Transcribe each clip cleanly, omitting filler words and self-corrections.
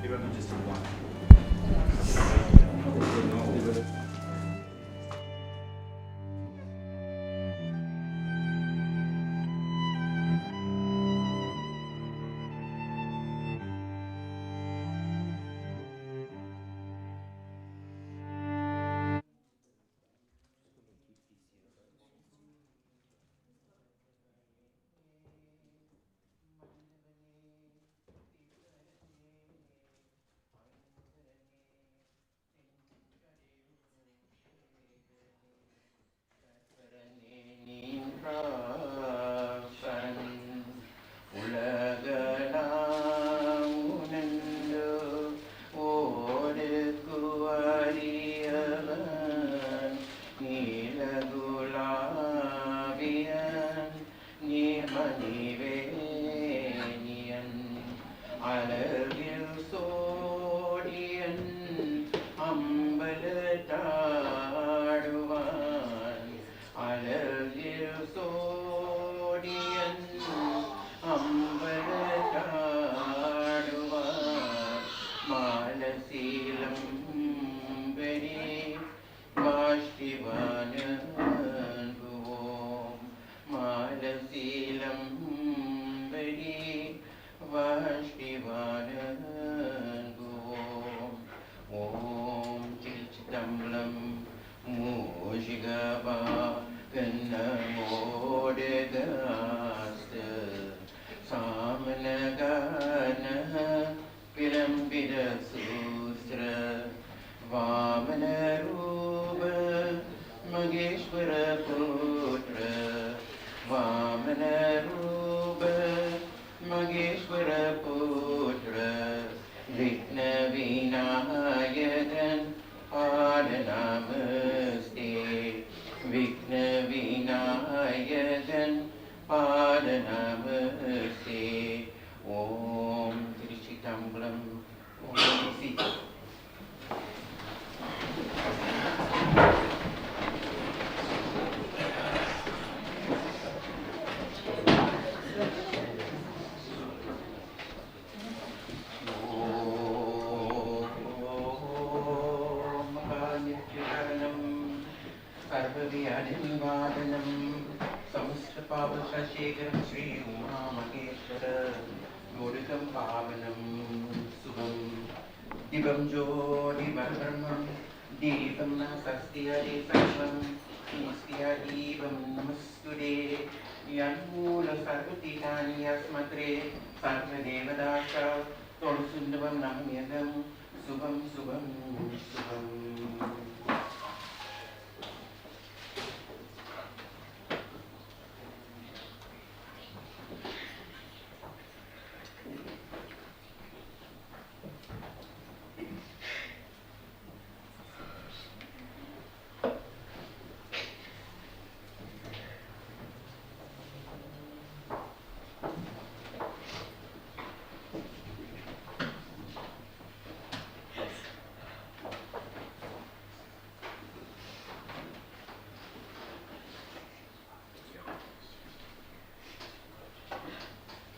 Gqeberha just one.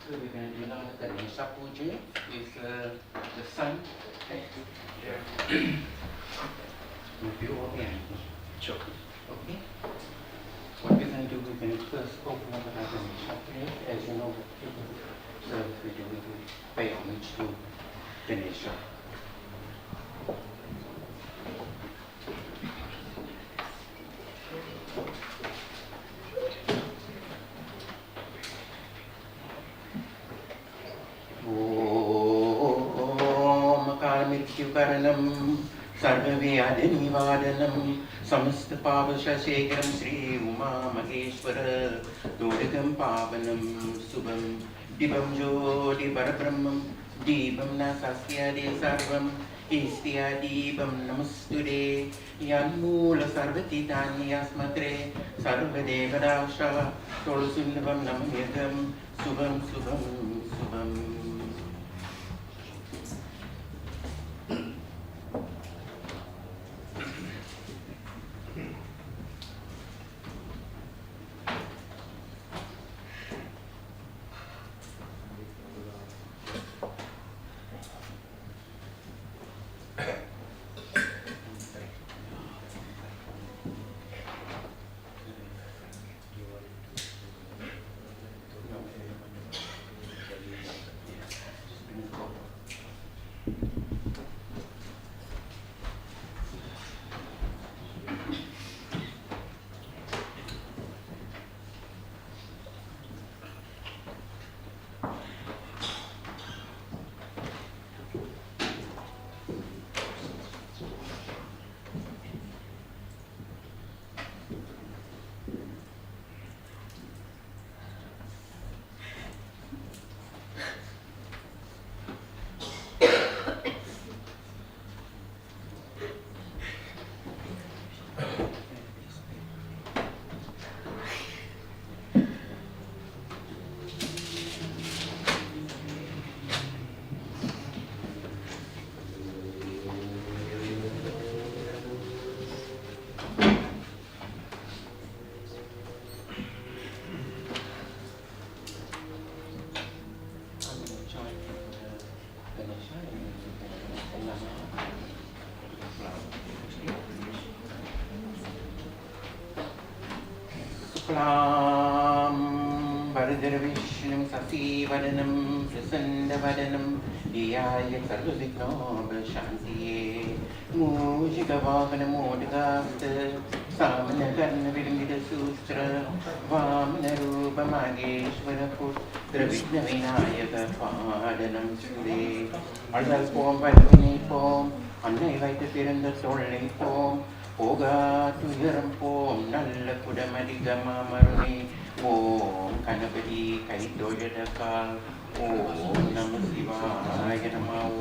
So we're going to do now the Ganesha Puja with the sun. Move you over here. Sure. Okay. What we're going to do, we're going to first open up the Ganesha plate. As you know, so we're going to pay homage to Ganesha. Karanam Sarvavyadinivadanam Samasta Pavashasekaram Sri Uma Maheshwara Dodikam Pavanam Subham Dibam Jodi Parabrahmam Dibam Nasasyade Sarvam Istya Dibam Namastude Yanmula Sarvatitani Asmatre Sarvadevadasha Tolusundavam Namyagam Subham Subham Subham. Varadarvishnam Sasivadanam Prasannavadanam Dhyaya Sarvavignopasantiye Mujikavahana Modagasta Samanakarna Vidamida Sutra Vamanarupa Mageshwara Putra Vigna Vinayaka Padanam Sure Adal Pom Vadavini Pom Annai Vaita Piranda Solai Pom Oga Tuyaram Pom Nalla Kudamadikama Maruni Om Kanapati Kaitojadakal Om Namah Shivaya Namah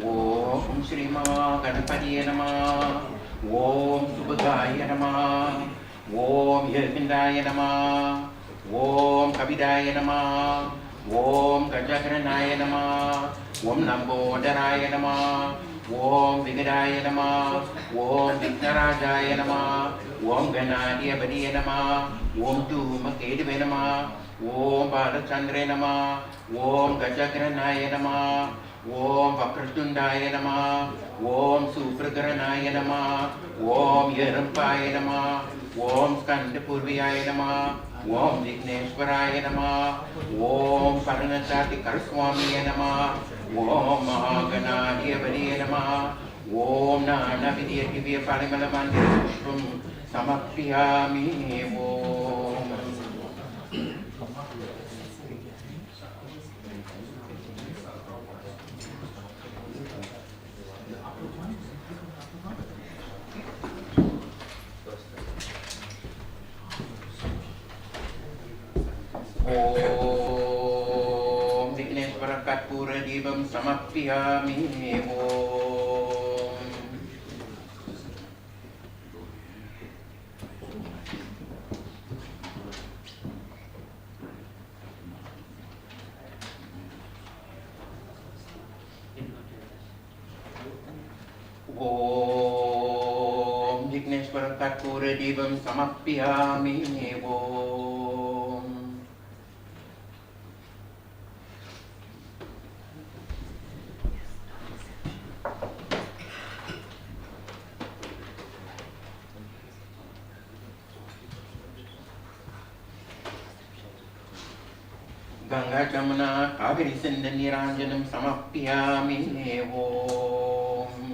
Om Shri Mama Ganapati Namah Om Subhagaya Namah Om Yirvindaya Namah Om Kabidaya Namah Om Gajakaranaya Namah Om Lambodharaya Namah Om Vigadaya Namah Om Vignarajaya Namah Om Ganadiyabadiya Namah Om Dhumakedive Namah Om Balachandre Namah Om Gajakaranaya Namah Om Vakrastundaya Namah Om Supragaranaya Namah Om Yarampaya Namah Om Skandapurviyaya Namah Om Vigneshwaraya Namah Om Paranatati Karaswamiya Namah Om Mahaganadiyabadiya Namah Om Nana Vidya Divya Parimalamandira Pushpam Samapyami Om Om Vigneshwara Katpura Divam Samapyami Om Om Vigneshwara Katpura Divam Samapyami Om Ganga Jamuna Kaveri Sindha Niranjanam Samapyami Om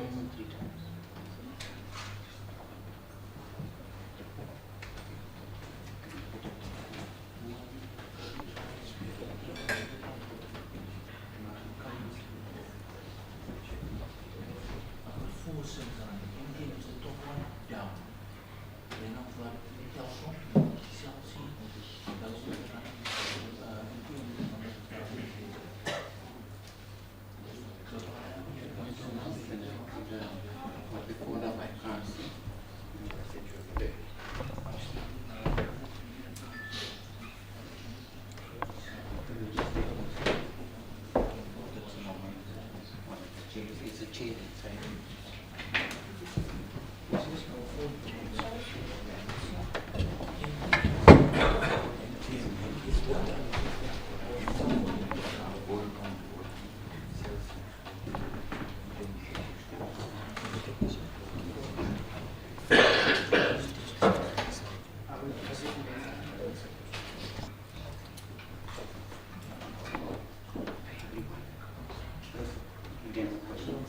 It's a chair inside. again the question.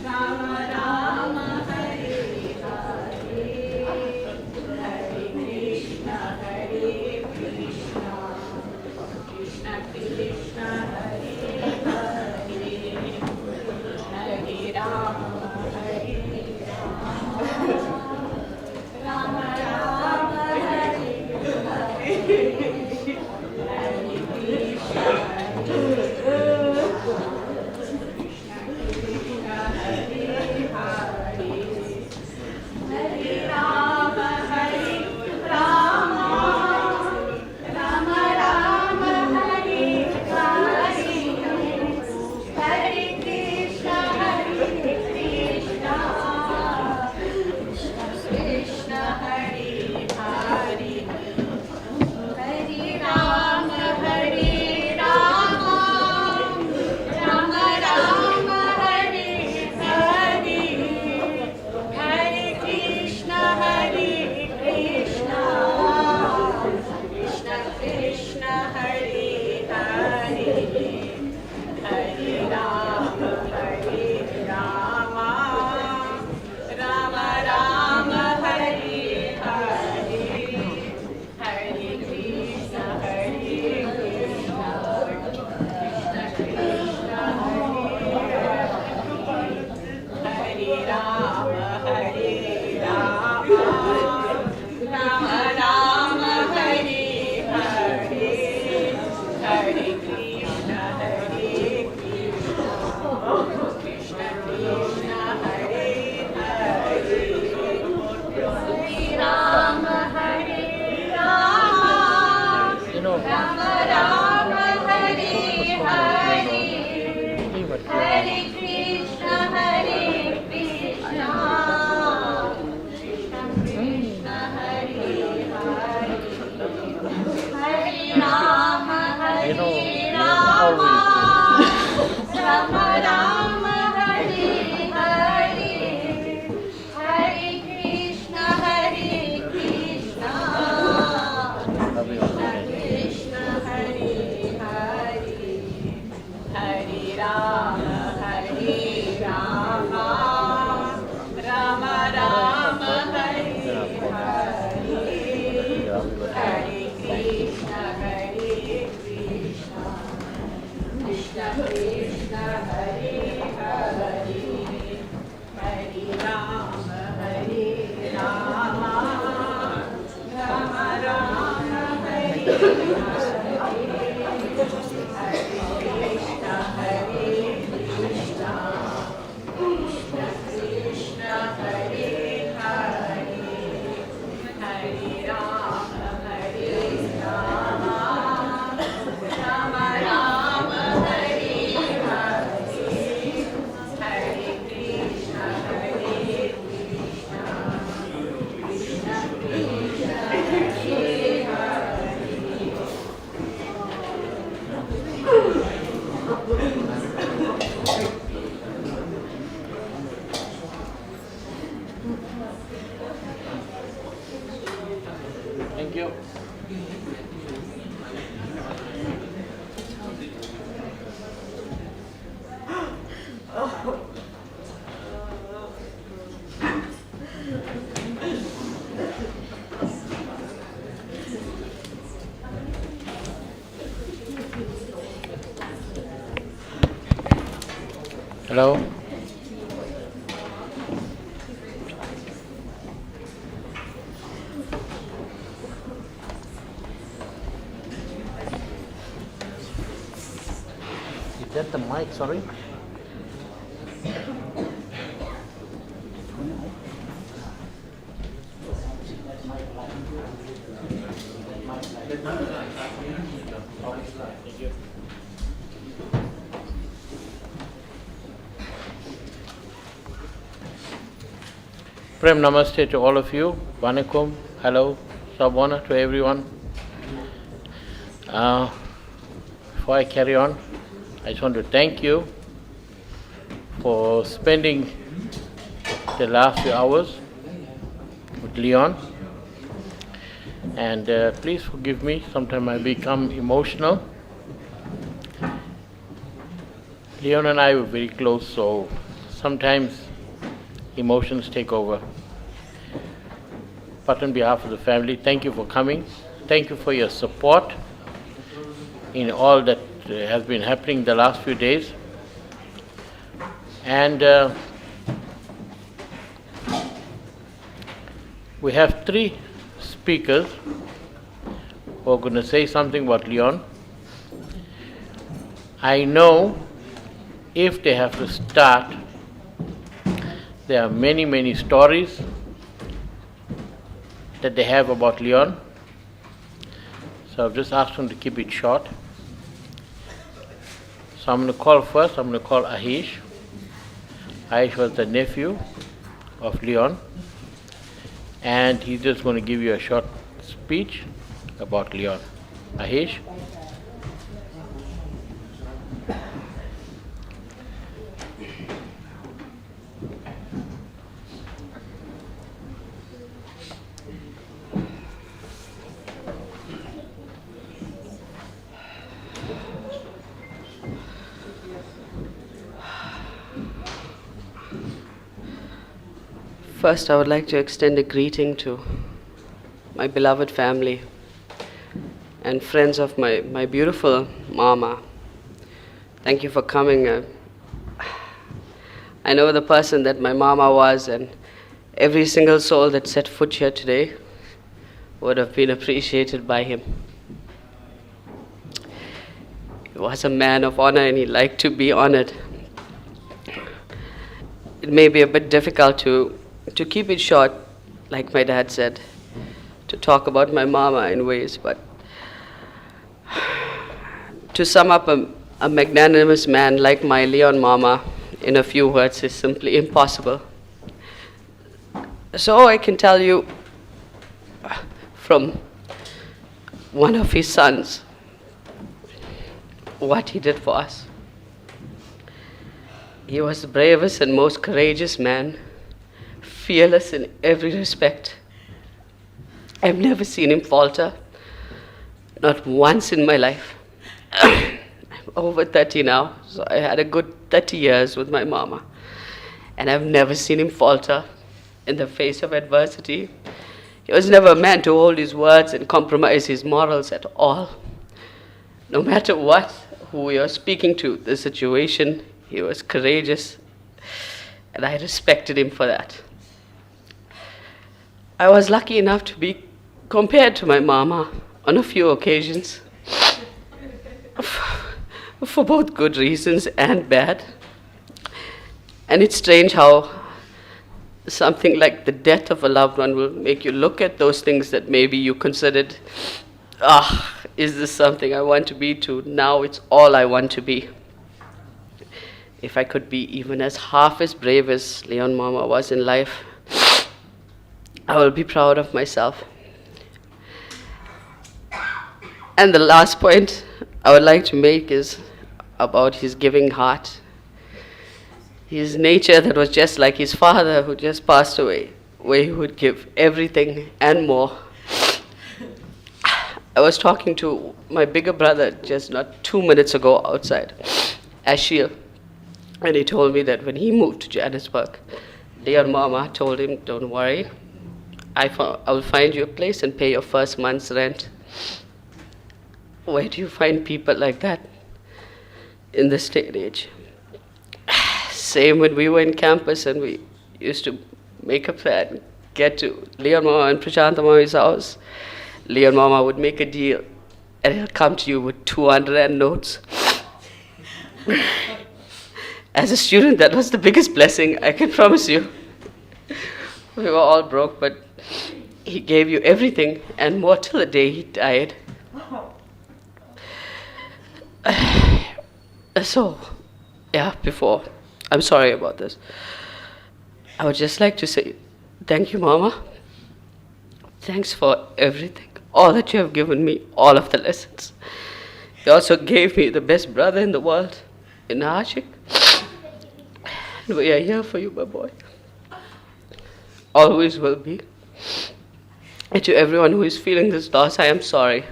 Rama Rama, Hare Rama, Rama Rama, Hare Hare, Hare Krishna, Krishna Hare Hare, Hare Rama, Hare Rama, Rama Rama, Hare Hare, Hare Krishna, Krishna Krishna, Hare Hare, Hare Rama, Hare Rama, Rama Rama, Hare Thank you. Hello. Is that the mic? Sorry. Prem Namaste to all of you. Vanakkam. Hello. Sabwana to everyone. Before I carry on, I just want to thank you for spending the last few hours with Leon. And please forgive me, sometimes I become emotional. Leon and I were very close, so sometimes emotions take over. But on behalf of the family, thank you for coming. Thank you for your support in all that has been happening the last few days. And we have 3 speakers who are going to say something about Leon. I know if they have to start, there are many, many stories that they have about Leon. So I've just asked them to keep it short. So I'm going to call first, I'm going to call Ahish. Ahish was the nephew of Leon. And he's just going to give you a short speech about Leon. Ahish? First, I would like to extend a greeting to my beloved family and friends of my beautiful mama. Thank you for coming. I know the person that my mama was, and every single soul that set foot here today would have been appreciated by him. He was a man of honor and he liked to be honored. It may be a bit difficult to keep it short, like my dad said, to talk about my mama in ways, but to sum up a magnanimous man like my Leon mama in a few words is simply impossible. So I can tell you from one of his sons, what he did for us. He was the bravest and most courageous man, fearless in every respect. I've never seen him falter, not once in my life. I'm over 30 now, so I had a good 30 years with my mama. And I've never seen him falter in the face of adversity. He was never a man to hold his words and compromise his morals at all. No matter what, who we are speaking to, the situation, he was courageous, and I respected him for that. I was lucky enough to be compared to my mama on a few occasions, for both good reasons and bad. And it's strange how something like the death of a loved one will make you look at those things that maybe you considered, is this something I want to be to? Now it's all I want to be. If I could be even as half as brave as Leon Mama was in life, I will be proud of myself. And the last point I would like to make is about his giving heart. His nature that was just like his father who just passed away, where he would give everything and more. I was talking to my bigger brother just not 2 minutes ago outside, Ashil, and he told me that when he moved to Johannesburg, Leon Mama told him, don't worry, I will find you a place and pay your first month's rent. Where do you find people like that in this day and age? Same when we were in campus and we used to make a plan, get to Leon Mama and Prashanta Mama's house. Leon Mama would make a deal and he'll come to you with 200 Rand notes. As a student, that was the biggest blessing, I can promise you. We were all broke, but he gave you everything and more till the day he died. So, before, I'm sorry about this. I would just like to say, thank you, Mama. Thanks for everything, all that you have given me, all of the lessons. You also gave me the best brother in the world, in Ashik. And we are here for you, my boy. Always will be. And to everyone who is feeling this loss, I am sorry.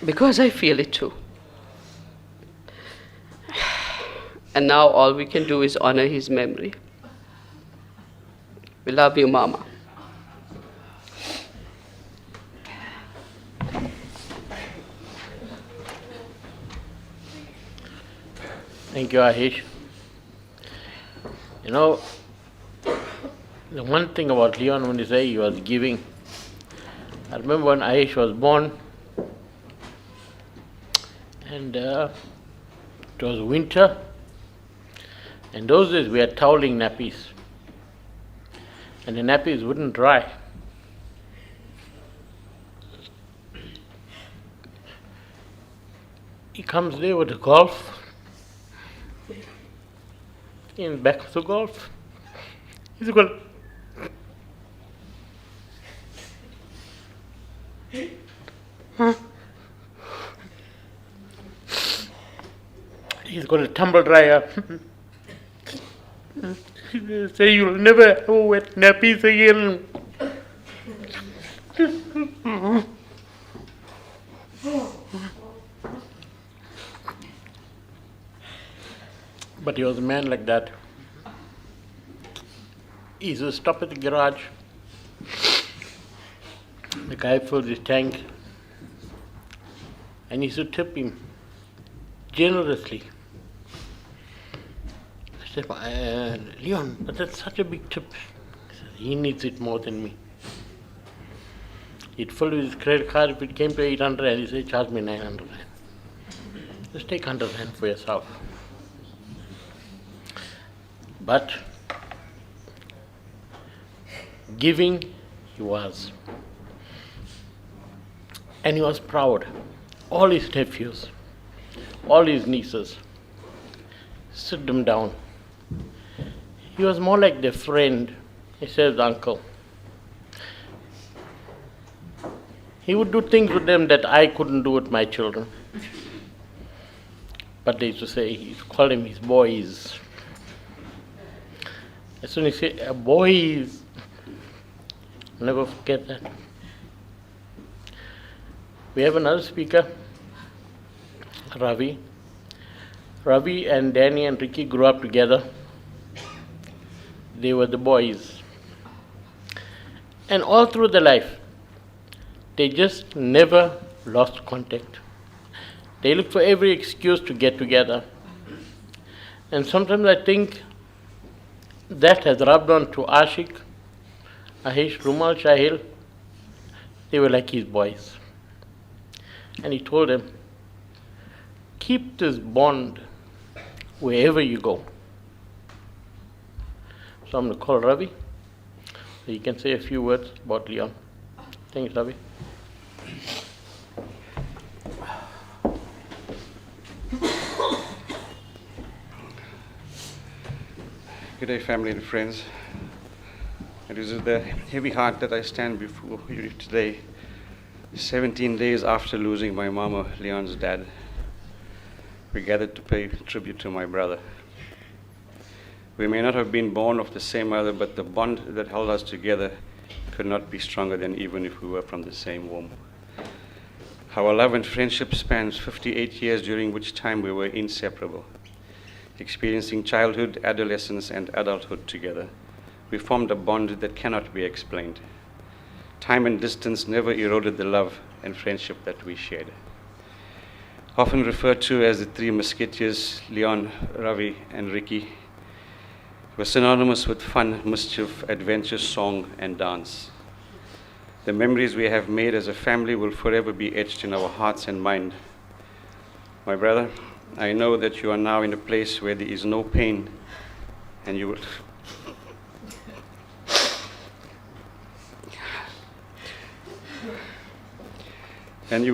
Because I feel it too. And now all we can do is honor his memory. We love you, Mama. Thank you, Ahish. You know, the one thing about Leon, when you say he was giving, I remember when Ahish was born, and it was winter, and those days we had toweling nappies, and the nappies wouldn't dry. He comes there with the golf, in back of the golf. He's going, he's got a tumble dryer. Say you'll never have wet nappies again. But he was a man like that. He used to stop at the garage. The guy filled his tank, and he used to tip him generously. I said, Leon, but that's such a big tip. He said, he needs it more than me. He'd fill his credit card. If it came to 800 and he said, charge me 900 Rand. Just take 100 Rand for yourself. But giving he was. And he was proud. All his nephews, all his nieces, sit them down. He was more like their friend. He says, uncle. He would do things with them that I couldn't do with my children. But they used to say, he used to call them his boys. As soon as he said, boys, I'll never forget that. We have another speaker, Ravi. Ravi and Danny and Ricky grew up together. They were the boys. And all through their life, they just never lost contact. They looked for every excuse to get together. And sometimes I think that has rubbed on to Ashik, Ahish, Rumal, Shahil. They were like his boys. And he told them, keep this bond wherever you go. So I'm going to call Ravi, so he can say a few words about Leon. Thanks, Ravi. Good day, family and friends. It is with a heavy heart that I stand before you today, 17 days after losing my mama, Leon's dad. We gathered to pay tribute to my brother. We may not have been born of the same mother, but the bond that held us together could not be stronger than even if we were from the same womb. Our love and friendship spans 58 years, during which time we were inseparable. Experiencing childhood, adolescence, and adulthood together, we formed a bond that cannot be explained. Time and distance never eroded the love and friendship that we shared. Often referred to as the three musketeers, Leon, Ravi, and Ricky, were synonymous with fun, mischief, adventure, song, and dance. The memories we have made as a family will forever be etched in our hearts and mind. My brother, I know that you are now in a place where there is no pain, and you will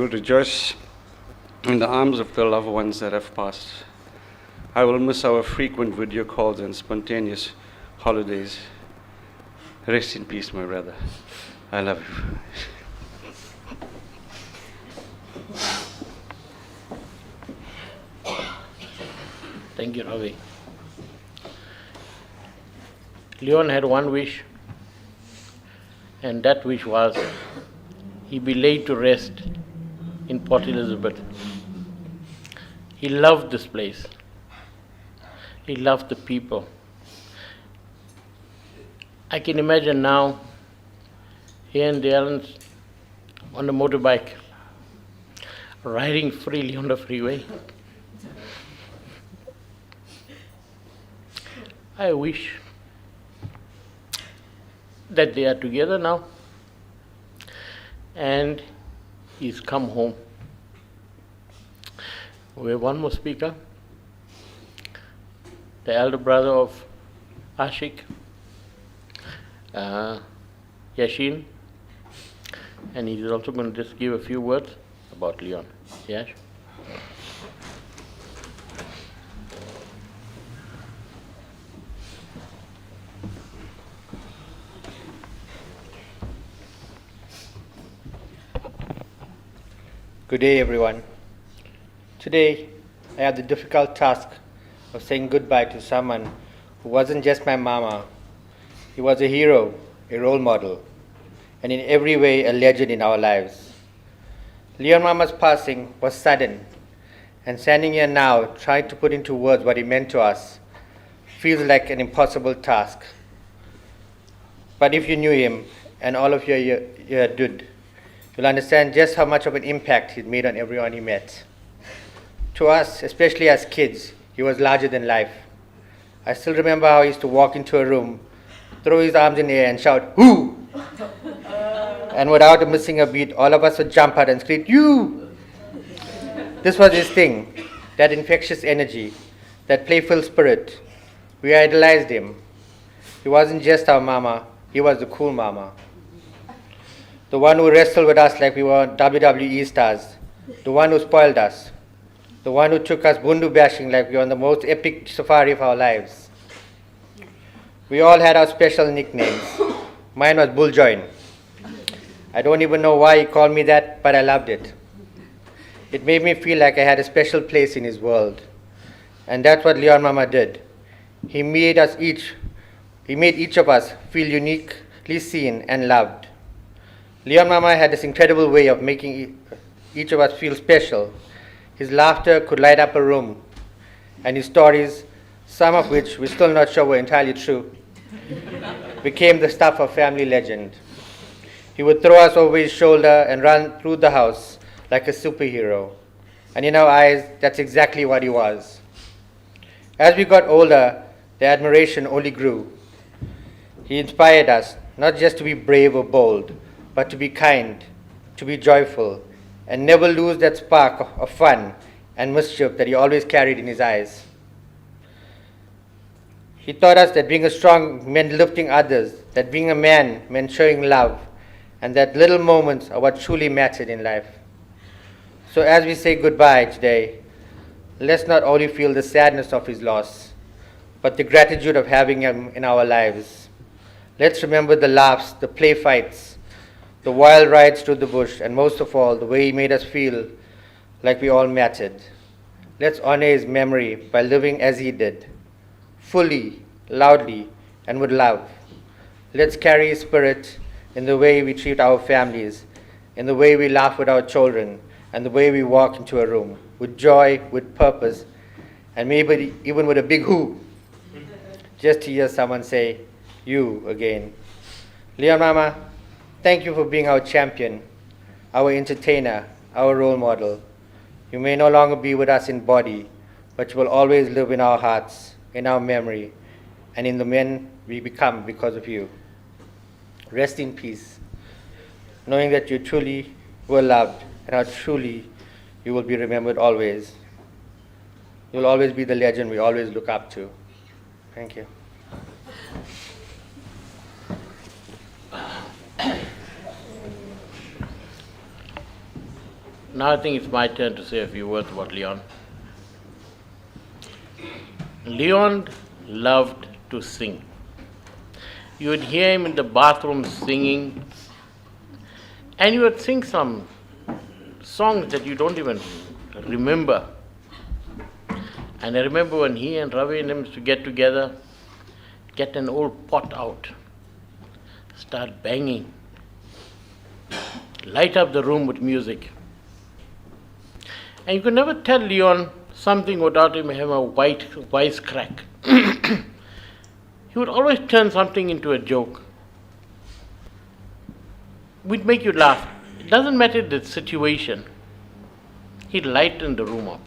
rejoice in the arms of the loved ones that have passed. I will miss our frequent video calls and spontaneous holidays. Rest in peace, my brother. I love you. Thank you, Ravi. Leon had one wish, and that wish was he be laid to rest in Port Elizabeth. He loved this place. He loved the people. I can imagine now he and the Allens on a motorbike, riding freely on the freeway. I wish that they are together now and he's come home. We have one more speaker, the elder brother of Ashik, Yashin, and he's also going to just give a few words about Leon. Yash? Good day, everyone. Today, I have the difficult task of saying goodbye to someone who wasn't just my mama. He was a hero, a role model, and in every way a legend in our lives. Leon Mama's passing was sudden, and standing here now, trying to put into words what he meant to us, feels like an impossible task. But if you knew him, and all of you here did, you'll understand just how much of an impact he'd made on everyone he met. To us, especially as kids, he was larger than life. I still remember how he used to walk into a room, throw his arms in the air and shout, "Who?" And without missing a beat, all of us would jump out and scream, "You!" This was his thing, that infectious energy, that playful spirit. We idolized him. He wasn't just our mama, he was the cool mama. The one who wrestled with us like we were WWE stars, the one who spoiled us, the one who took us bundu bashing like we were on the most epic safari of our lives. We all had our special nicknames. Mine was Bull Join. I don't even know why he called me that, but I loved it. It made me feel like I had a special place in his world. And that's what Leon Mama did. He made each of us feel uniquely seen and loved. Leon Mama had this incredible way of making each of us feel special. His laughter could light up a room, and his stories, some of which we're still not sure were entirely true, became the stuff of family legend. He would throw us over his shoulder and run through the house like a superhero. And in our eyes, that's exactly what he was. As we got older, the admiration only grew. He inspired us not just to be brave or bold, but to be kind, to be joyful, and never lose that spark of fun and mischief that he always carried in his eyes. He taught us that being a strong meant lifting others, that being a man meant showing love, and that little moments are what truly mattered in life. So as we say goodbye today, let's not only feel the sadness of his loss, but the gratitude of having him in our lives. Let's remember the laughs, the play fights, the wild rides through the bush, and most of all, the way he made us feel like we all mattered. Let's honor his memory by living as he did, fully, loudly, and with love. Let's carry his spirit in the way we treat our families, in the way we laugh with our children, and the way we walk into a room, with joy, with purpose, and maybe even with a big who, just to hear someone say, "You," again. Leon Mama, thank you for being our champion, our entertainer, our role model. You may no longer be with us in body, but you will always live in our hearts, in our memory, and in the men we become because of you. Rest in peace, knowing that you truly were loved and how truly you will be remembered always. You will always be the legend we always look up to. Thank you. Now I think it's my turn to say a few words about Leon. Leon loved to sing. You would hear him in the bathroom singing, and you would sing some songs that you don't even remember. And I remember when he and Ravi and him used to get together, get an old pot out, start banging, light up the room with music. And you could never tell Leon something without him having a wise crack. He would always turn something into a joke. We'd make you laugh. It doesn't matter the situation. He'd lighten the room up.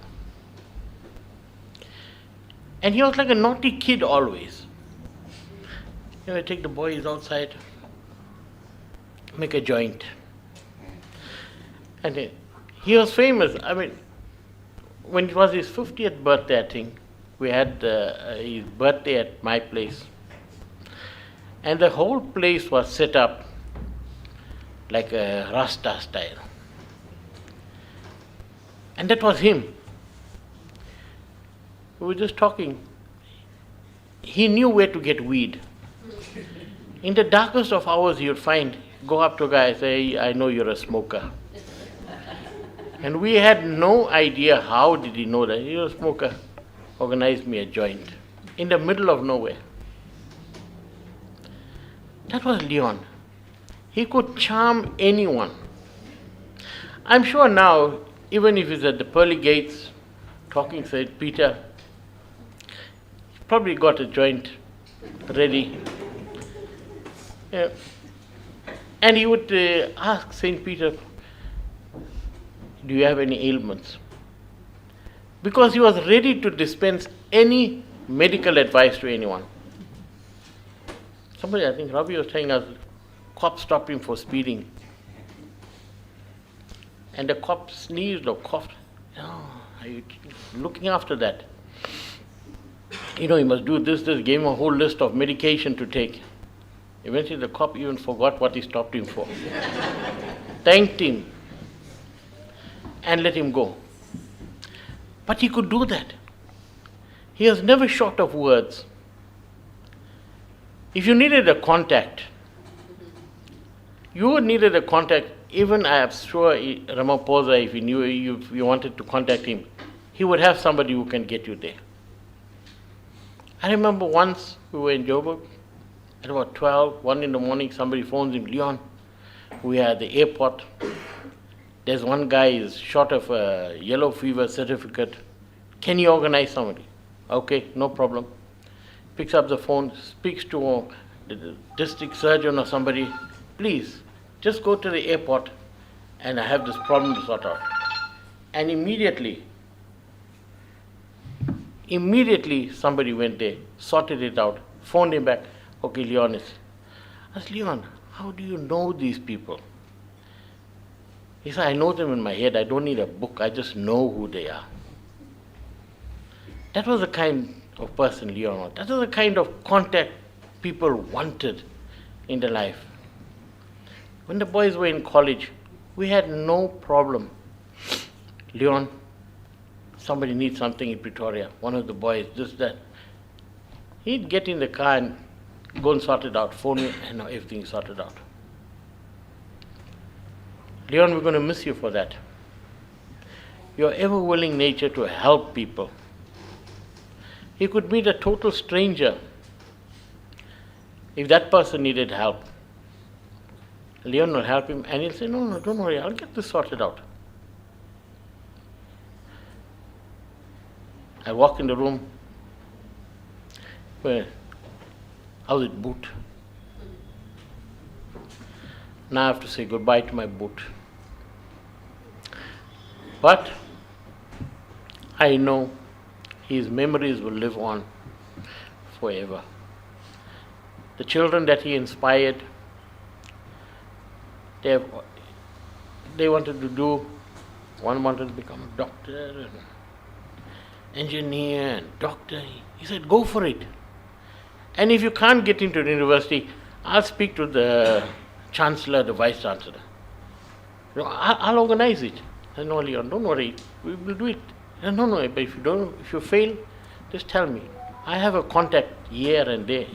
And he was like a naughty kid always. You know, take the boys outside, make a joint. And he was famous. I mean, when it was his 50th birthday, I think, we had his birthday at my place. And the whole place was set up like a Rasta style. And that was him. We were just talking. He knew where to get weed. In the darkest of hours, you'd go up to a guy and say, "I know you're a smoker." And we had no idea how did he know that. You're a smoker. Organize me a joint. In the middle of nowhere. That was Leon. He could charm anyone. I'm sure now, even if he's at the pearly gates, talking to St. Peter, he's probably got a joint ready. Yeah. And he would ask St. Peter, "Do you have any ailments?" Because he was ready to dispense any medical advice to anyone. Somebody, I think Ravi was telling us, cop stopped him for speeding. And the cop sneezed or coughed. "Oh, are you looking after that? You know, you must do this, gave him a whole list of medication to take." Eventually the cop even forgot what he stopped him for. Thanked him and let him go. But he could do that. He was never short of words. If you needed a contact, You needed a contact. Even I am sure Ramaphosa, if he knew you wanted to contact him, he would have somebody who can get you there. I remember once we were in Joburg, at about 12, 1 in the morning, somebody phones him, Leon, we are at the airport. There's one guy is short of a yellow fever certificate. Can you organize somebody? Okay, no problem. Picks up the phone, speaks to the district surgeon or somebody. Please, just go to the airport and I have this problem to sort out. And immediately somebody went there, sorted it out, phoned him back. Okay, Leon is. I said, Leon, how do you know these people? He said, I know them in my head. I don't need a book. I just know who they are. That was the kind of person Leon was. That was the kind of contact people wanted in their life. When the boys were in college, we had no problem. Leon, somebody needs something in Pretoria. One of the boys, this, that. He'd get in the car and go and sort it out. Phone me, and now everything's sorted out. Leon, we're going to miss you for that. Your ever-willing nature to help people. He could meet a total stranger. If that person needed help, Leon will help him, and he'll say, no, don't worry, I'll get this sorted out. I walk in the room, well, how's it, boot? Now I have to say goodbye to my boot. But I know his memories will live on forever. The children that he inspired, they wanted to do, one wanted to become a doctor, and engineer, and doctor. He said, go for it. And if you can't get into the university, I'll speak to the chancellor, the vice chancellor. I'll organize it. I said, no, Leon, don't worry, we will do it. I said, no, but if you fail, just tell me. I have a contact here and there.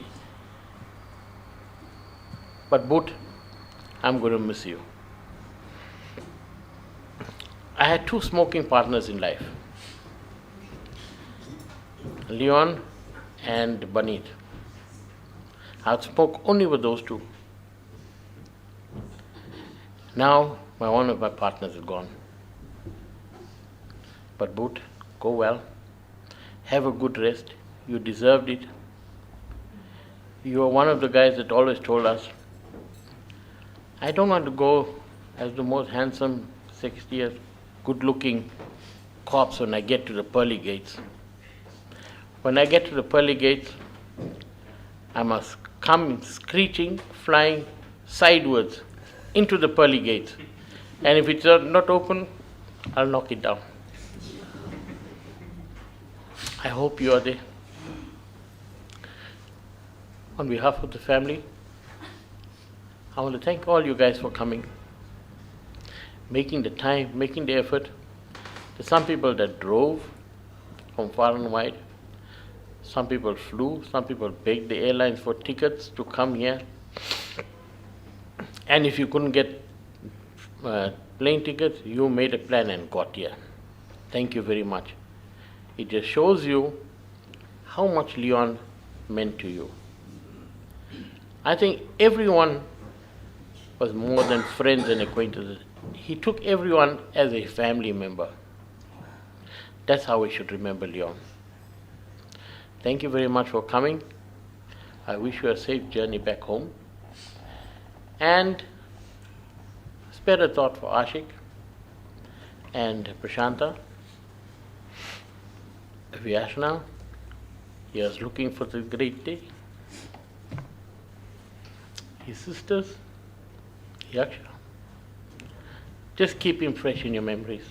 But Boot, I'm going to miss you. I had 2 smoking partners in life, Leon and Banit. I'd smoke only with those 2. Now, one of my partners is gone. But Boot, go well. Have a good rest. You deserved it. You are one of the guys that always told us, I don't want to go as the most handsome, 60th, good-looking corpse when I get to the pearly gates. When I get to the pearly gates, I must come screeching, flying sideways into the pearly gates. And if it's not open, I'll knock it down. I hope you are there. On behalf of the family, I want to thank all you guys for coming, making the time, making the effort. There's some people that drove from far and wide. Some people flew. Some people begged the airlines for tickets to come here. And if you couldn't get plane tickets, you made a plan and got here. Thank you very much. It just shows you how much Leon meant to you. I think everyone was more than friends and acquaintances. He took everyone as a family member. That's how we should remember Leon. Thank you very much for coming. I wish you a safe journey back home. And spare a thought for Ashik and Prashanta. Vyashna, he was looking for this great day. His sisters, Yaksha. Just keep him fresh in your memories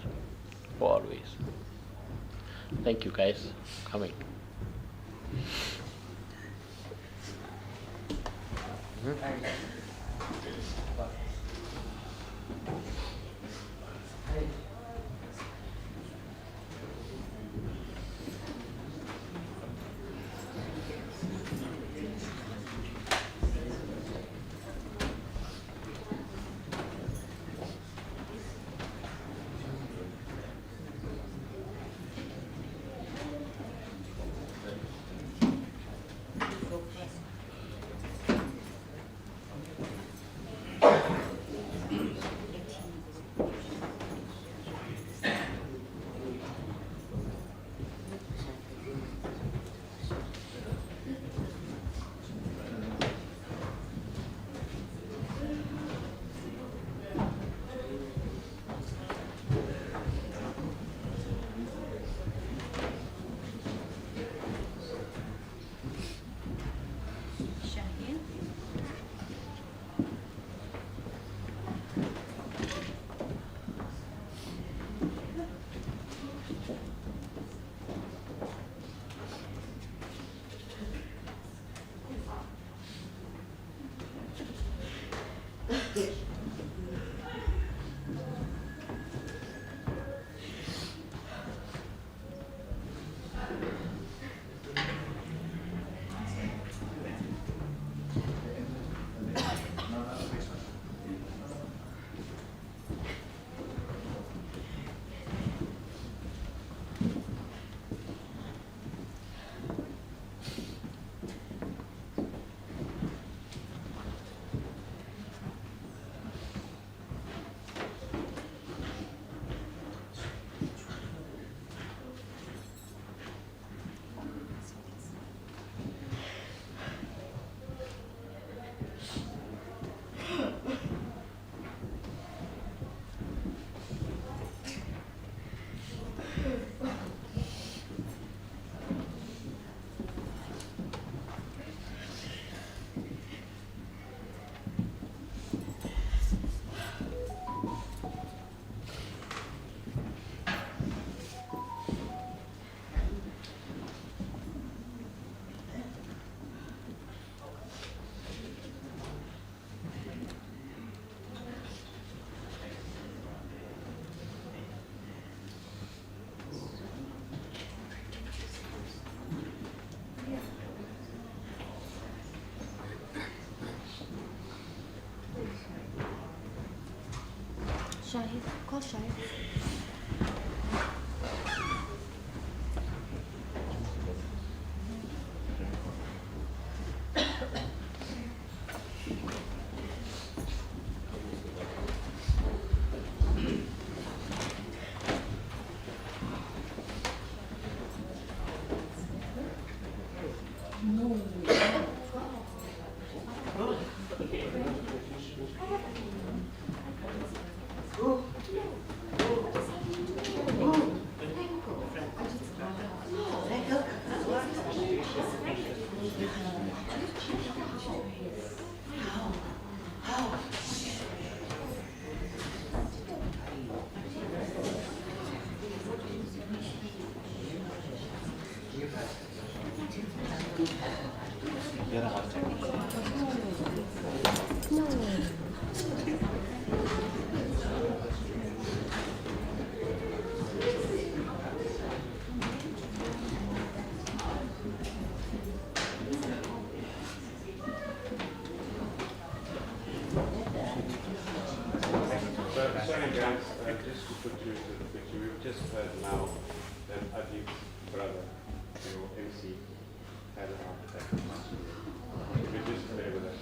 for always. Thank you guys for coming. Shahid, call Shahid. Sorry guys, just to put you into the picture, we've just heard now that Adib's brother, MC, had a heart attack. If you just bear with us.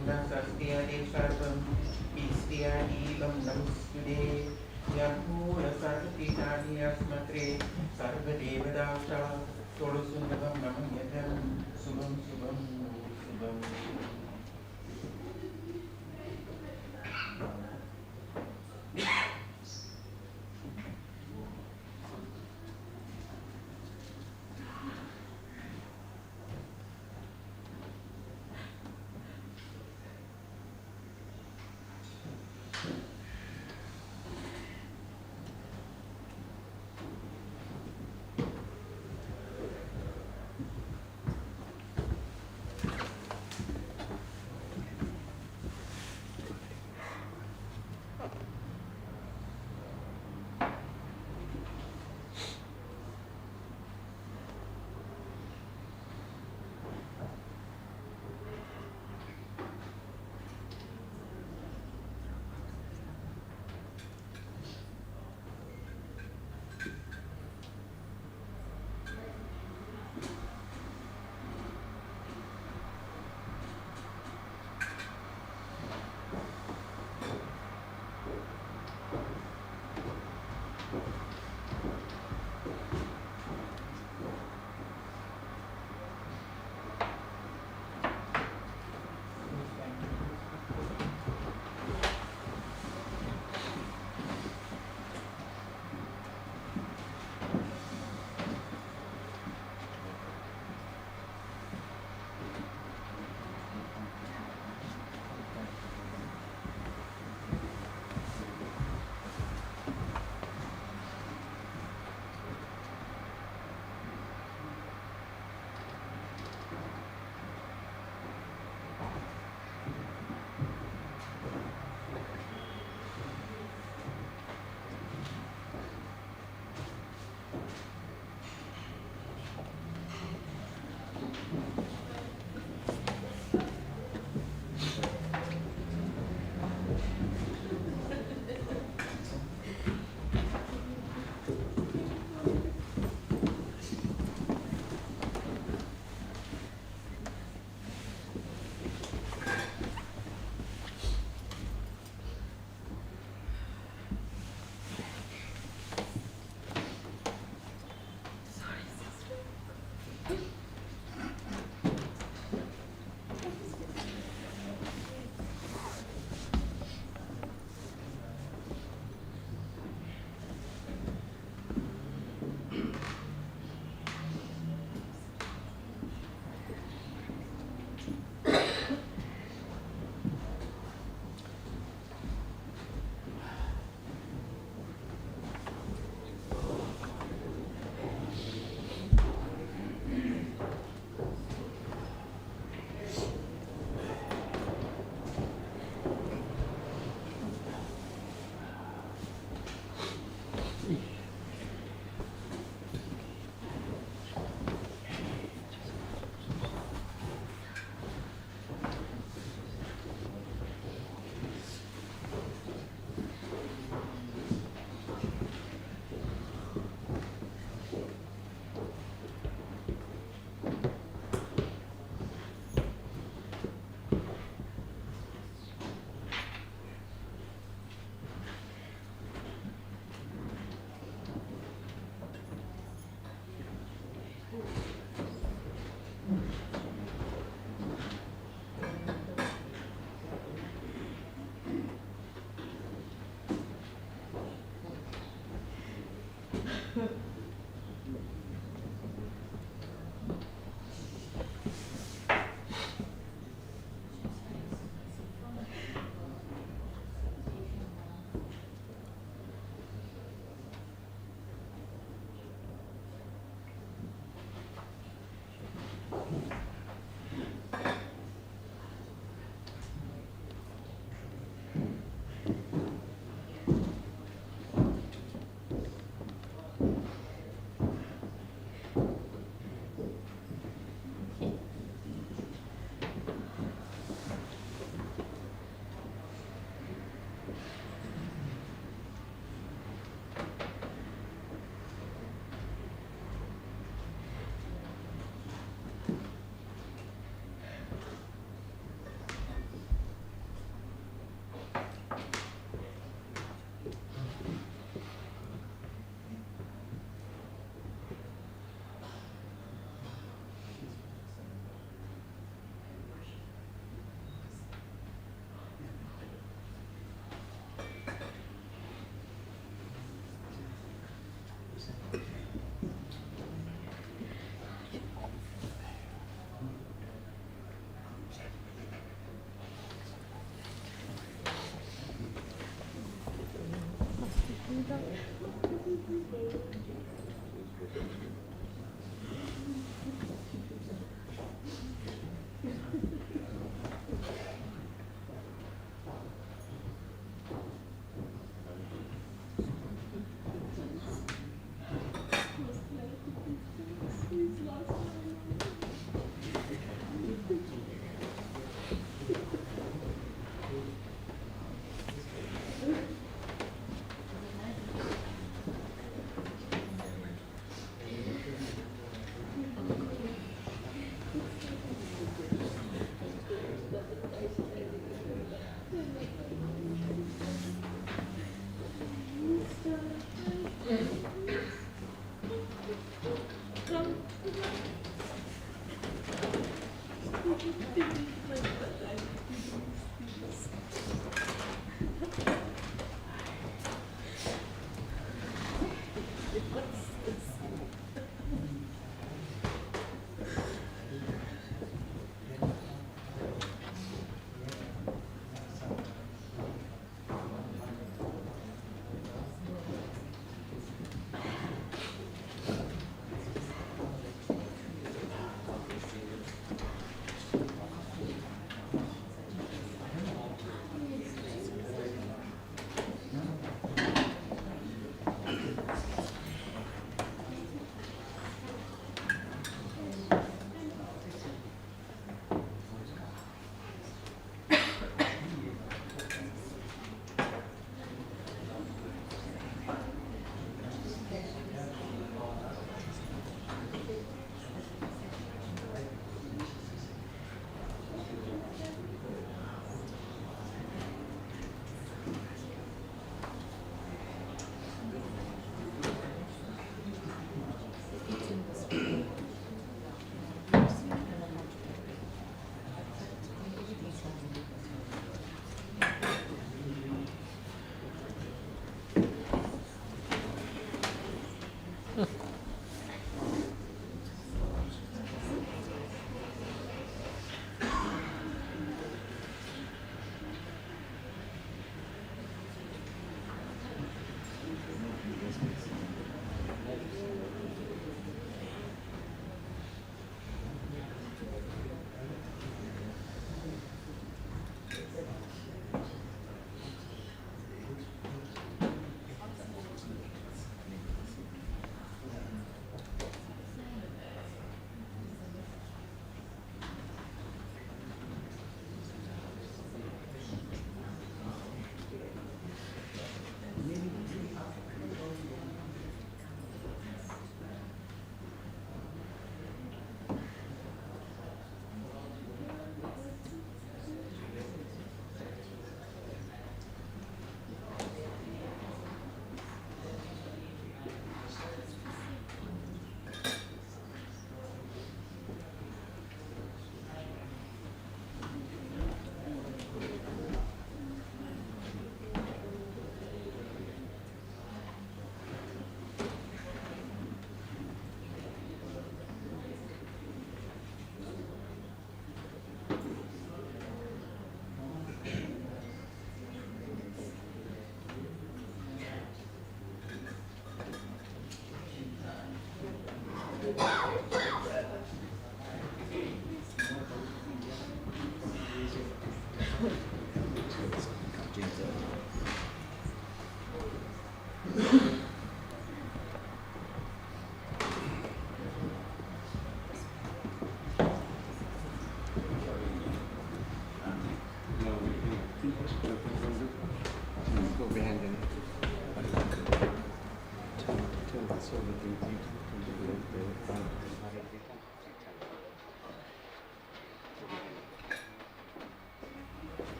Sastia Sarvam, Pistia Evam Namustude, Yahula Sarvitani Asmatre, Sarva Devadasha, Solosundavam Namayadam, Subam Subam Subam.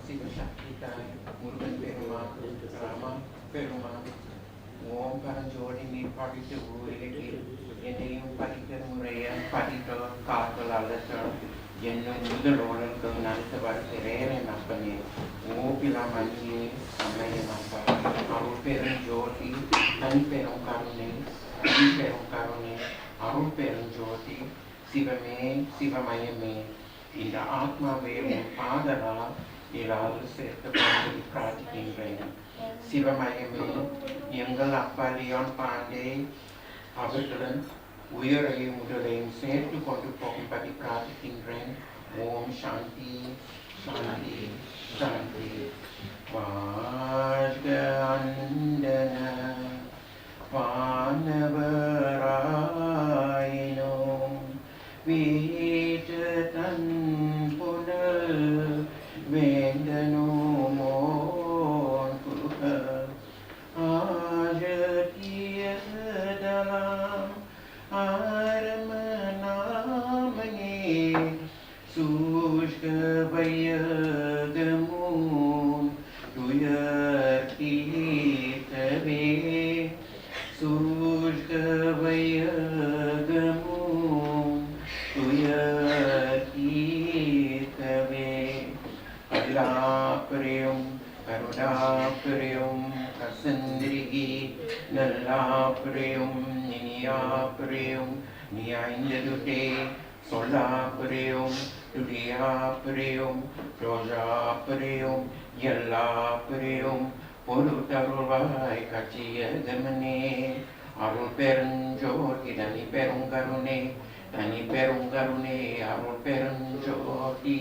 சிவசக்திதாய் Murugan Perumal Rama Perumal ஓம் பரஞ்சோதி நீர் படித்த ஊரிலே என்னையும் படிக்கிற முறையை படித்தோம் காத்தல் அழைத்தோம் என்னும் முதலோடர்கள் நடத்த வருகிறேன் அப்பனே ஓபிலா மணியே அம்மையன் அப்பா அருள் பெருஞ்சோதி தனி பெரும் கருணை தனி பெரும் கருணை அருள் பெருஞ்சோதி சிவமே சிவமயமே இந்த ஆத்மாவே உன் பாதலால் இலால் சேர்க்கப்பட்டு பிரார்த்திக்கின்றேன் சிவமயமே எங்கள் அப்பா லியோன் பாண்டே அவர்களுடன் உயிரையும் உடலையும் சேர்த்து கொண்டு போகும்படி பிரார்த்திக்கின்றேன் ஓம் சாந்தி சாந்தி சாந்தி வாழ்க அந்தன வானவராயினோம் வீட்டு தன் புனல் வேந்தனோமோன் குருக ஆஜதியதலாம் ஆரமநாமனே சூஷ்க வையகமூன் துயர் தீர்த்தவே சூஷ்க வையகமூன் துயர் தீர்த்தவே கல்லாப்பிரியும் கருணாப்பிரியும் கசந்திரிகி நல்லாப்பிரியும் இனியாப்பிரியும் நியாய்ந்ததுட்டே சொல்லாப்பிரியும் துடியாப்பிரியும் ரோஜாப்பிரியும் எல்லாப்பிரியும் பொருத்தருள்வாய் கட்சியகமனே அருள் பெருஞ்சோதி தனி பெருங்கருணே தனி பெருங்கருணே அருள் பெருஞ்சோதி.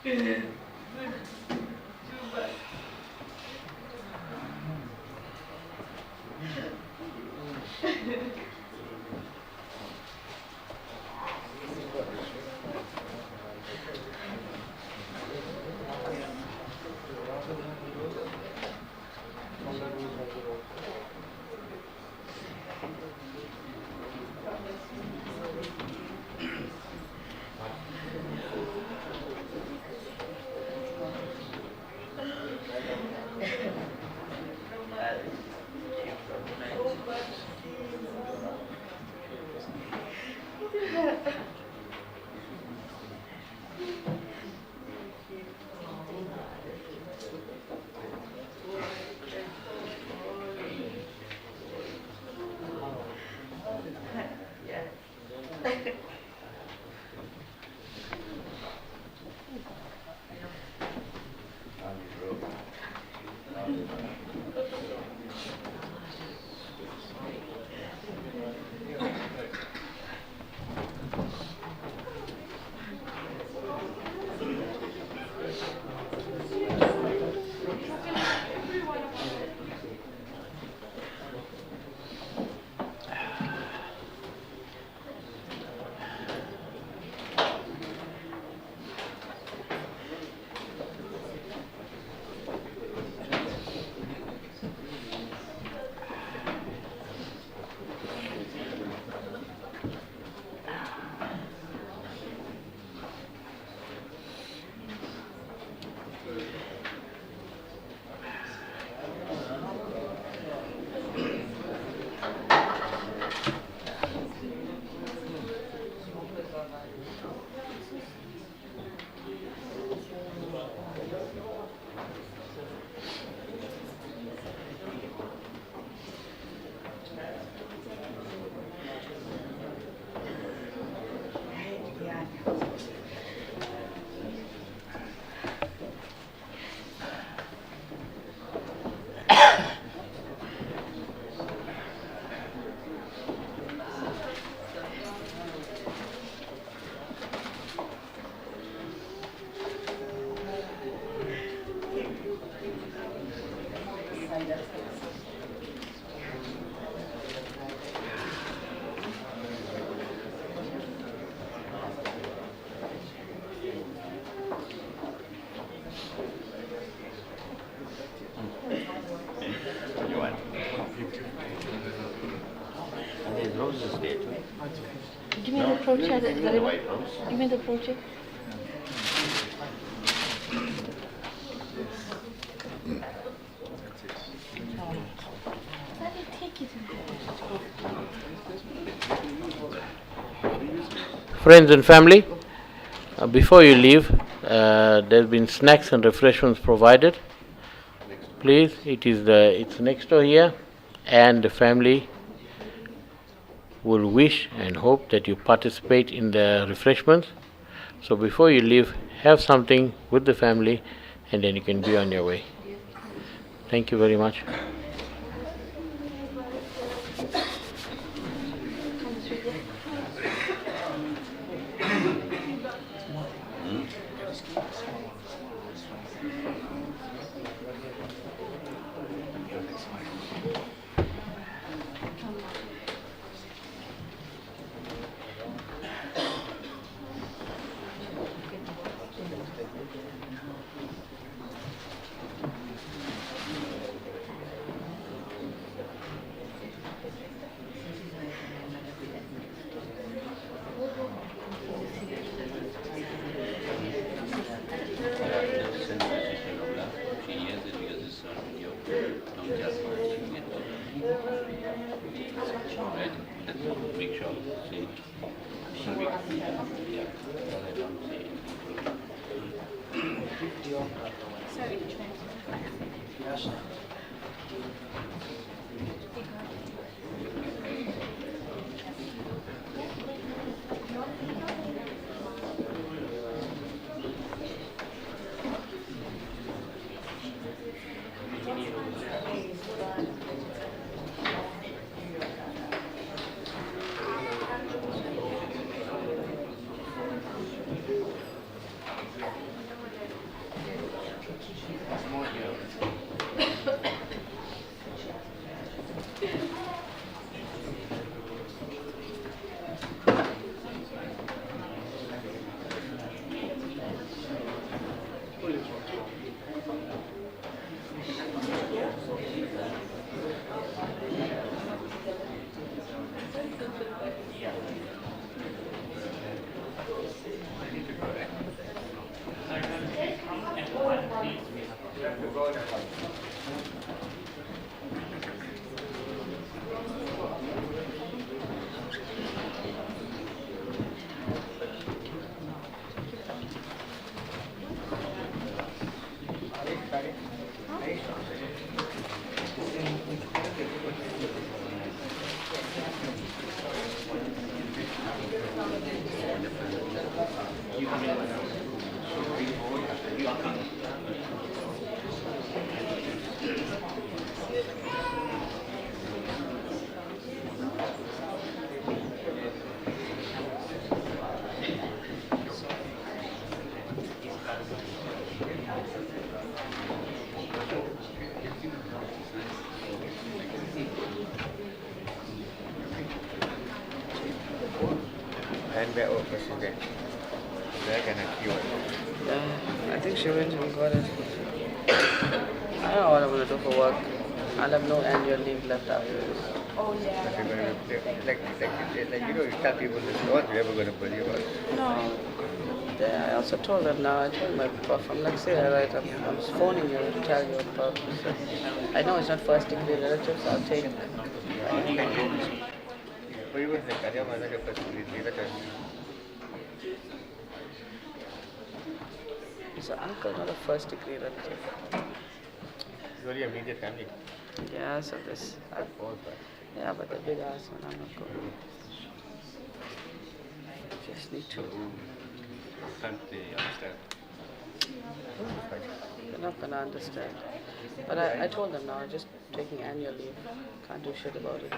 Give me the project. Give me the project. Friends and family, before you leave, there's been snacks and refreshments provided. Please, it's next door here, and the family will wish and hope that you participate in the refreshments. So before you leave, have something with the family, and then you can be on your way. Thank you very much. And where was she then? Where can I see her? I think she went and got it. I don't know what I'm going to do for work. I'll have no annual leave left after this. Oh yeah. But you're going to, like, you know, you tell people this, what you're ever going to believe us. No. I also told them now, I told my prof, I'm like, say, right, I'm phoning you to tell you about this. I know it's not first degree relatives, I'll take it. But you would think, I don't know, first degree. It's an uncle, not a first degree relative. You only have immediate family. Yeah, so this. Yeah, but the big ass one, I'm not going. Just need to. Can't they understand? They're not gonna understand. But I told them now, I'm just taking annual leave. Can't do shit about it.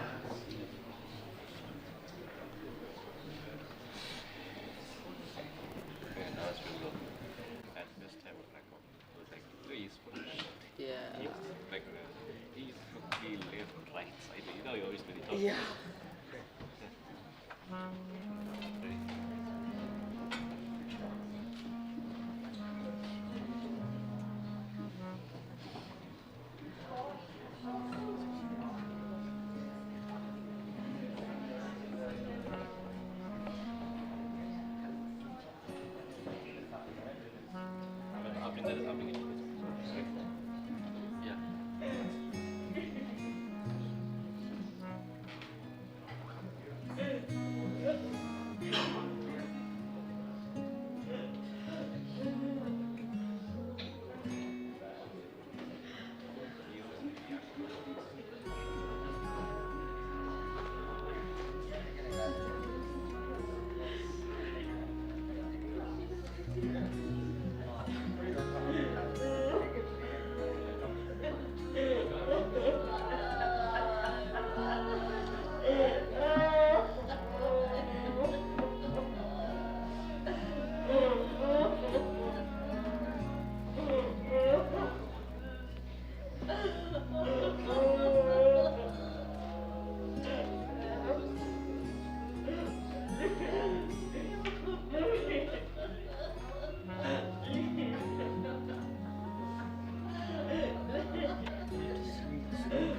At this time of like, it was like peaceful. Yeah. Like, he feel left, right side. You know, you always when you talk. Yeah.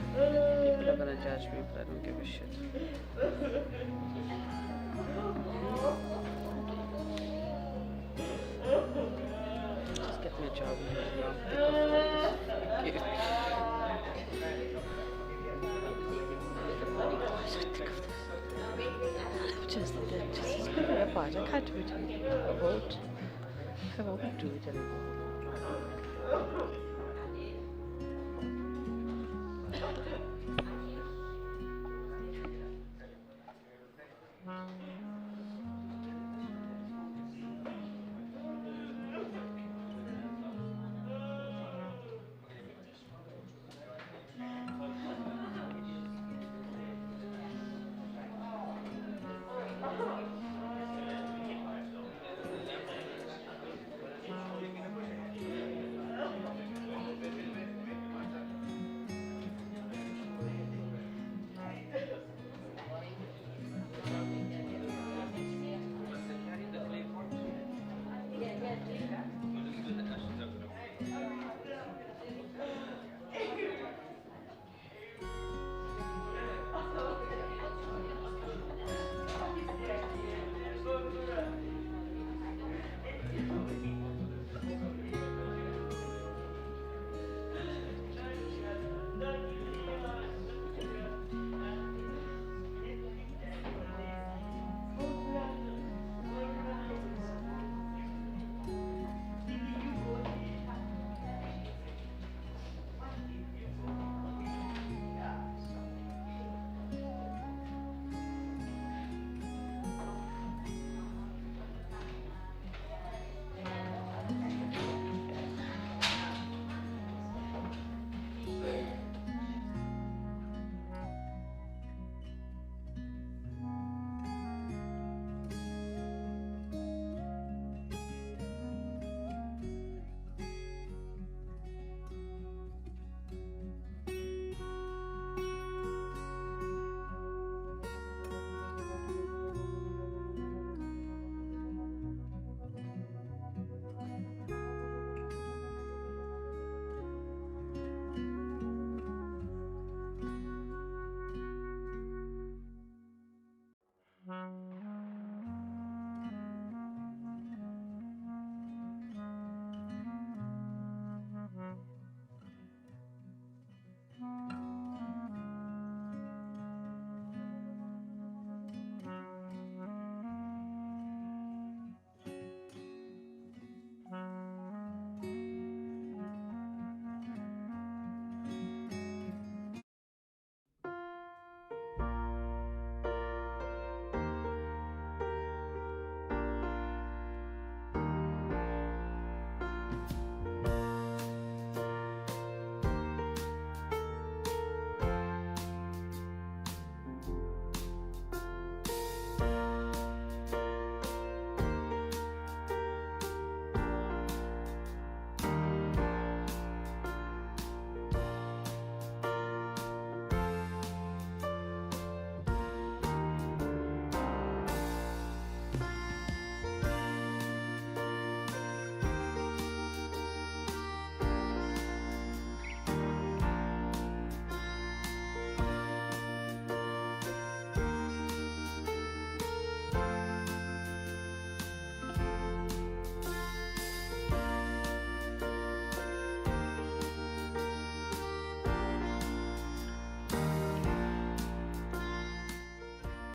People are gonna judge me, but I don't give a shit. Just get me a job. Just pick me apart. I can't do it anymore. I won't do it anymore.